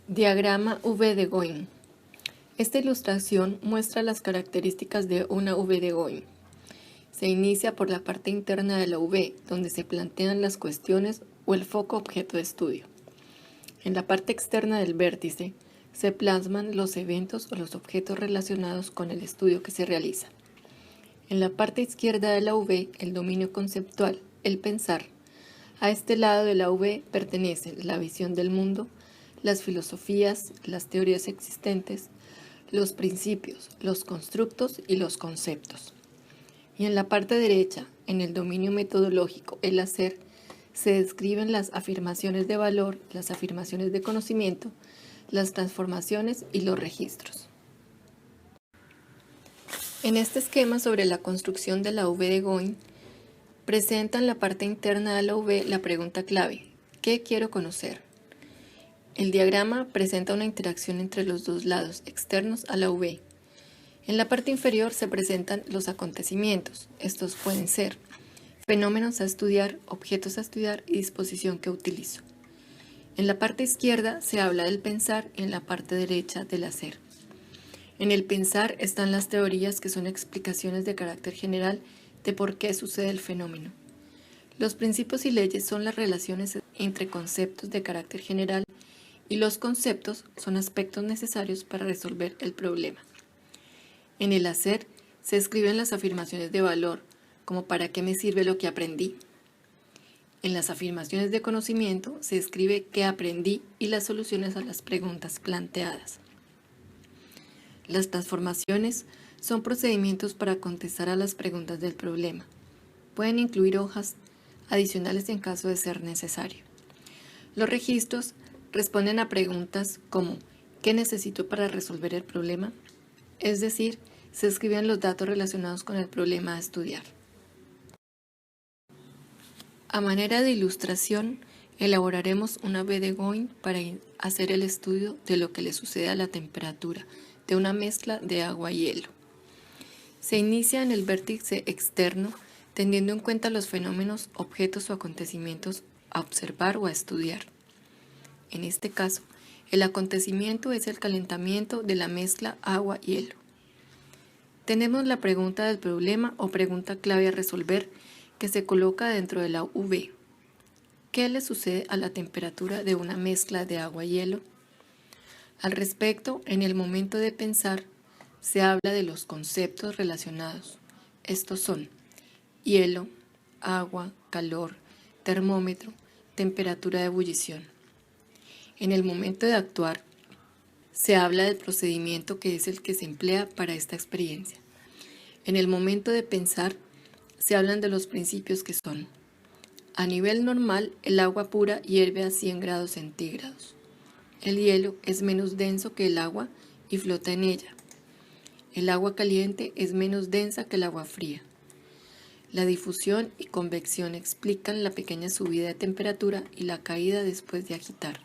Diagrama V de Goin. Esta ilustración muestra las características de una V de Goin. Se inicia por la parte interna de la V, donde se plantean las cuestiones o el foco objeto de estudio. En la parte externa del vértice se plasman los eventos o los objetos relacionados con el estudio que se realiza. En la parte izquierda de la V, el dominio conceptual, el pensar. A este lado de la V pertenecen la visión del mundo, las filosofías, las teorías existentes, los principios, los constructos y los conceptos. Y en la parte derecha, en el dominio metodológico, el hacer, se describen las afirmaciones de valor, las afirmaciones de conocimiento, las transformaciones y los registros. En este esquema sobre la construcción de la V de Goin, presenta en la parte interna de la V la pregunta clave: ¿qué quiero conocer? El diagrama presenta una interacción entre los dos lados externos a la V. En la parte inferior se presentan los acontecimientos. Estos pueden ser fenómenos a estudiar, objetos a estudiar y disposición que utilizo. En la parte izquierda se habla del pensar y en la parte derecha del hacer. En el pensar están las teorías, que son explicaciones de carácter general de por qué sucede el fenómeno. Los principios y leyes son las relaciones entre conceptos de carácter general y los conceptos son aspectos necesarios para resolver el problema. En el hacer se escriben las afirmaciones de valor, como ¿para qué me sirve lo que aprendí? En las afirmaciones de conocimiento se escribe qué aprendí y las soluciones a las preguntas planteadas. Las transformaciones son procedimientos para contestar a las preguntas del problema. Pueden incluir hojas adicionales en caso de ser necesario. Los registros responden a preguntas como ¿qué necesito para resolver el problema? Es decir, se escriben los datos relacionados con el problema a estudiar. A manera de ilustración, elaboraremos una V de Goin para hacer el estudio de lo que le sucede a la temperatura de una mezcla de agua y hielo. Se inicia en el vértice externo, teniendo en cuenta los fenómenos, objetos o acontecimientos a observar o a estudiar. En este caso, el acontecimiento es el calentamiento de la mezcla agua-hielo. Tenemos la pregunta del problema o pregunta clave a resolver, que se coloca dentro de la V. ¿Qué le sucede a la temperatura de una mezcla de agua y hielo? Al respecto, en el momento de pensar, se habla de los conceptos relacionados. Estos son hielo, agua, calor, termómetro, temperatura de ebullición. En el momento de actuar, se habla del procedimiento que es el que se emplea para esta experiencia. En el momento de pensar, se hablan de los principios que son: a nivel normal, el agua pura hierve a 100 grados centígrados. El hielo es menos denso que el agua y flota en ella. El agua caliente es menos densa que el agua fría. La difusión y convección explican la pequeña subida de temperatura y la caída después de agitar.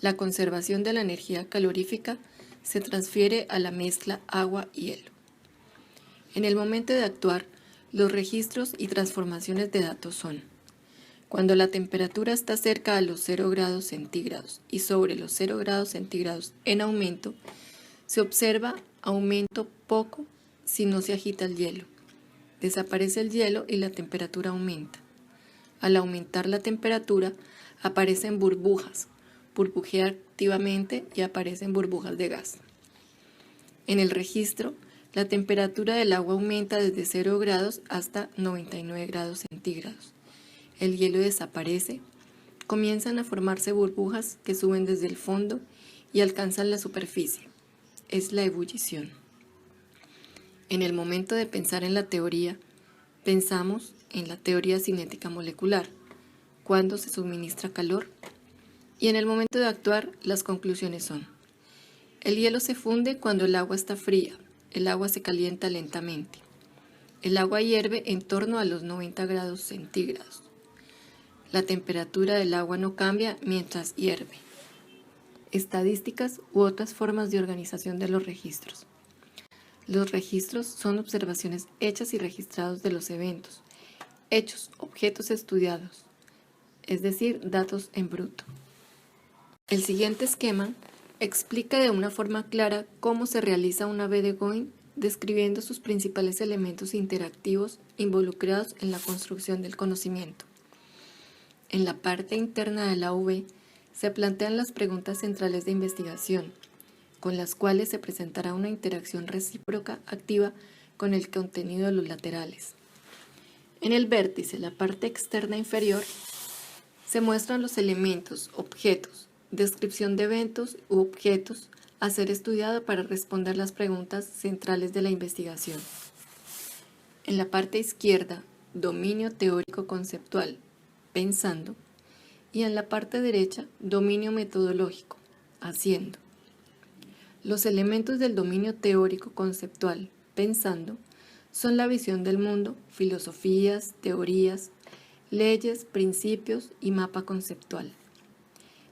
La conservación de la energía calorífica se transfiere a la mezcla agua-hielo. En el momento de actuar, los registros y transformaciones de datos son: cuando la temperatura está cerca de los 0 grados centígrados y sobre los 0 grados centígrados en aumento, se observa aumento poco si no se agita el hielo. Desaparece el hielo y la temperatura aumenta. Al aumentar la temperatura, aparecen burbujas. Burbujea activamente y aparecen burbujas de gas. En el registro, la temperatura del agua aumenta desde 0 grados hasta 99 grados centígrados. El hielo desaparece, comienzan a formarse burbujas que suben desde el fondo y alcanzan la superficie. Es la ebullición. En el momento de pensar en la teoría, pensamos en la teoría cinética molecular, cuando se suministra calor. Y en el momento de actuar, las conclusiones son: el hielo se funde cuando el agua está fría, el agua se calienta lentamente. El agua hierve en torno a los 90 grados centígrados. La temperatura del agua no cambia mientras hierve. Estadísticas u otras formas de organización de los registros. Los registros son observaciones hechas y registrados de los eventos, hechos, objetos estudiados, es decir, datos en bruto. El siguiente esquema explica de una forma clara cómo se realiza una B de Going, describiendo sus principales elementos interactivos involucrados en la construcción del conocimiento. En la parte interna de la V se plantean las preguntas centrales de investigación, con las cuales se presentará una interacción recíproca activa con el contenido de los laterales. En el vértice, la parte externa inferior, se muestran los elementos, objetos, descripción de eventos u objetos a ser estudiado para responder las preguntas centrales de la investigación. En la parte izquierda, dominio teórico conceptual, pensando, y en la parte derecha, dominio metodológico, haciendo. Los elementos del dominio teórico conceptual, pensando, son la visión del mundo, filosofías, teorías, leyes, principios y mapa conceptual.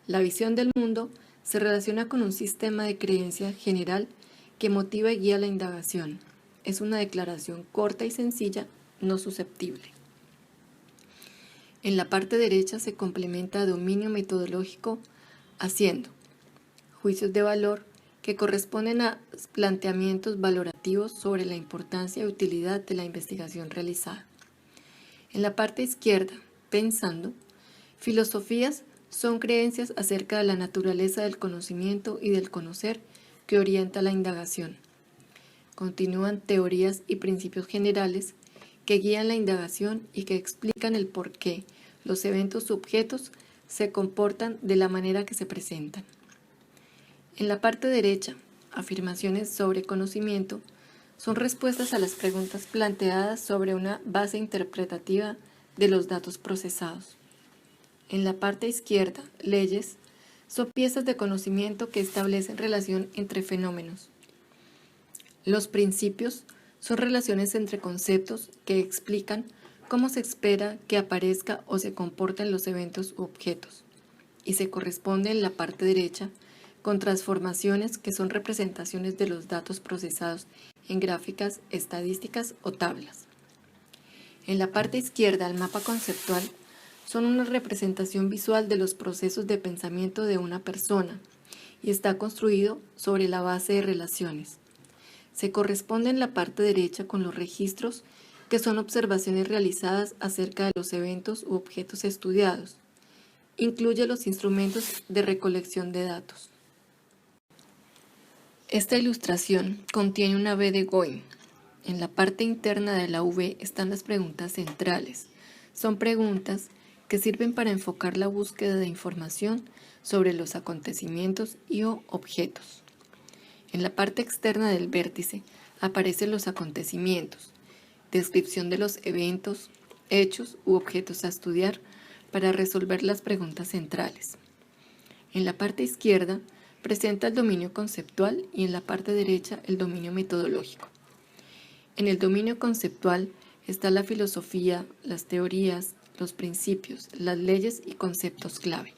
La visión del mundo se relaciona con un sistema de creencia general que motiva y guía la indagación. Es una declaración corta y sencilla, no susceptible. En la parte derecha se complementa dominio metodológico haciendo juicios de valor que corresponden a planteamientos valorativos sobre la importancia y utilidad de la investigación realizada. En la parte izquierda, pensando, filosofías son creencias acerca de la naturaleza del conocimiento y del conocer que orienta la indagación. Continúan teorías y principios generales que guían la indagación y que explican el por qué los eventos u objetos se comportan de la manera que se presentan. En la parte derecha, afirmaciones sobre conocimiento son respuestas a las preguntas planteadas sobre una base interpretativa de los datos procesados. En la parte izquierda, leyes son piezas de conocimiento que establecen relación entre fenómenos. Los principios son relaciones entre conceptos que explican cómo se espera que aparezca o se comporten los eventos u objetos, y se corresponde en la parte derecha con transformaciones que son representaciones de los datos procesados en gráficas, estadísticas o tablas. En la parte izquierda, el mapa conceptual son una representación visual de los procesos de pensamiento de una persona y está construido sobre la base de relaciones. Se corresponde en la parte derecha con los registros, que son observaciones realizadas acerca de los eventos u objetos estudiados. Incluye los instrumentos de recolección de datos. Esta ilustración contiene una B de Going. En la parte interna de la V están las preguntas centrales. Son preguntas que sirven para enfocar la búsqueda de información sobre los acontecimientos y o objetos. En la parte externa del vértice aparecen los acontecimientos, descripción de los eventos, hechos u objetos a estudiar para resolver las preguntas centrales. En la parte izquierda presenta el dominio conceptual y en la parte derecha el dominio metodológico. En el dominio conceptual está la filosofía, las teorías, los principios, las leyes y conceptos clave.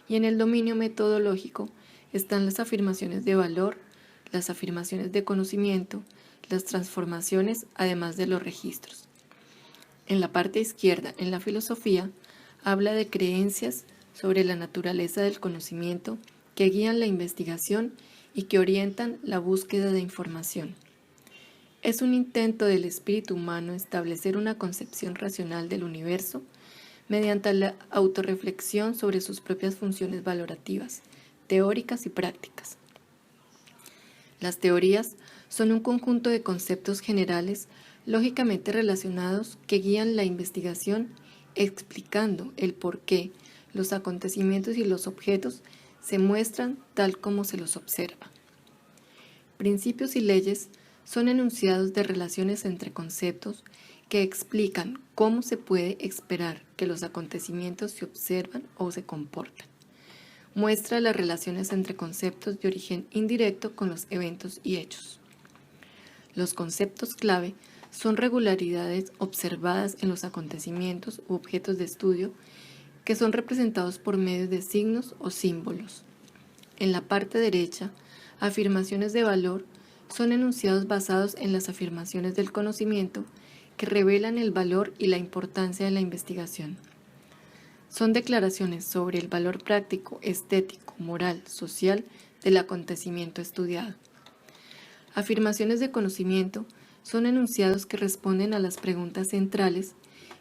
Y en el dominio metodológico están las afirmaciones de valor, las afirmaciones de conocimiento, las transformaciones, además de los registros. En la parte izquierda, en la filosofía, habla de creencias sobre la naturaleza del conocimiento que guían la investigación y que orientan la búsqueda de información. Es un intento del espíritu humano establecer una concepción racional del universo mediante la autorreflexión sobre sus propias funciones valorativas, teóricas y prácticas. Las teorías son un conjunto de conceptos generales lógicamente relacionados que guían la investigación explicando el por qué los acontecimientos y los objetos se muestran tal como se los observa. Principios y leyes son enunciados de relaciones entre conceptos que explican cómo se puede esperar que los acontecimientos se observan o se comportan. Muestra las relaciones entre conceptos de origen indirecto con los eventos y hechos. Los conceptos clave son regularidades observadas en los acontecimientos u objetos de estudio que son representados por medio de signos o símbolos. En la parte derecha, afirmaciones de valor son enunciados basados en las afirmaciones del conocimiento que revelan el valor y la importancia de la investigación. Son declaraciones sobre el valor práctico, estético, moral, social del acontecimiento estudiado. Afirmaciones de conocimiento son enunciados que responden a las preguntas centrales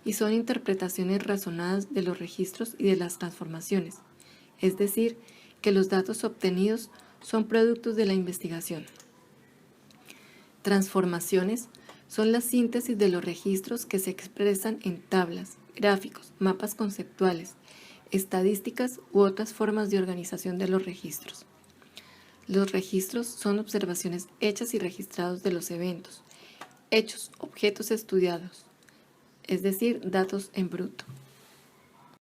y son interpretaciones razonadas de los registros y de las transformaciones, es decir, que los datos obtenidos son productos de la investigación. Transformaciones son la síntesis de los registros que se expresan en tablas, gráficos, mapas conceptuales, estadísticas u otras formas de organización de los registros. Los registros son observaciones hechas y registrados de los eventos, hechos, objetos estudiados, es decir, datos en bruto.